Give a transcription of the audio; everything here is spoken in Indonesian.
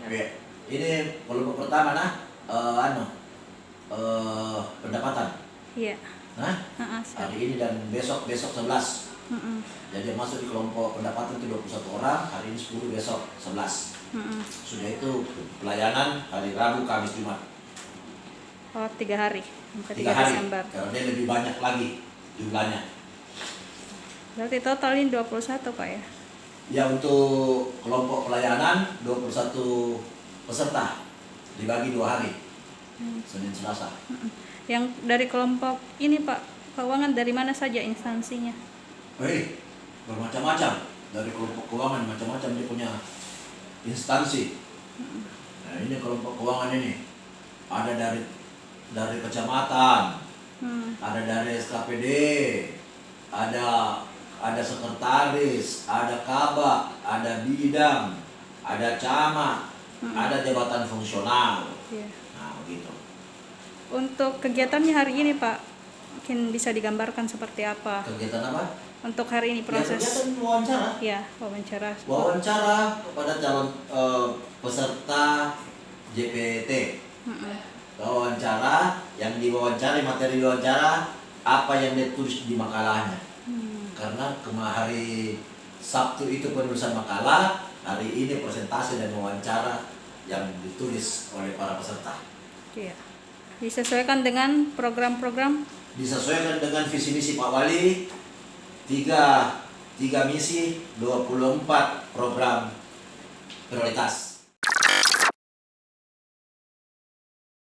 Oke. Ini kelompok pertama pendapatan. Iya. Nah, Siap. hari ini dan besok 11. Jadi yang masuk di kelompok pendapatan itu 21 orang, hari ini 10, besok 11. Sudah itu pelayanan hari Rabu, Kamis, Jumat. Oh, 3 hari. Sampai 3 hari. Desember. Karena dia lebih banyak lagi jumlahnya. Berarti total ini 21 Pak ya? Ya, untuk kelompok pelayanan 21 peserta dibagi 2 hari, Senin Selasa. Yang dari kelompok ini Pak, keuangan dari mana saja instansinya? Bermacam-macam. Dari kelompok keuangan macam-macam dia punya instansi. Nah, ini kelompok keuangan ini ada dari kecamatan, ada dari SKPD, ada sekretaris, ada kabak, ada bidang, ada camat, ada jabatan fungsional. Iya. Nah, begitu. Untuk kegiatannya hari ini Pak, mungkin bisa digambarkan seperti apa? Kegiatan apa? Untuk hari ini proses. Ya, kegiatan wawancara. Ya, wawancara. Wawancara kepada calon peserta JPT. Wawancara, yang diwawancara, materi wawancara, apa yang dia tulis di makalahnya. Karena hari Sabtu itu penulisan makalah, hari ini presentasi dan wawancara yang ditulis oleh para peserta. Iya. Disesuaikan dengan program-program? Disesuaikan dengan visi misi Pak Wali, 3 misi, 24 program prioritas.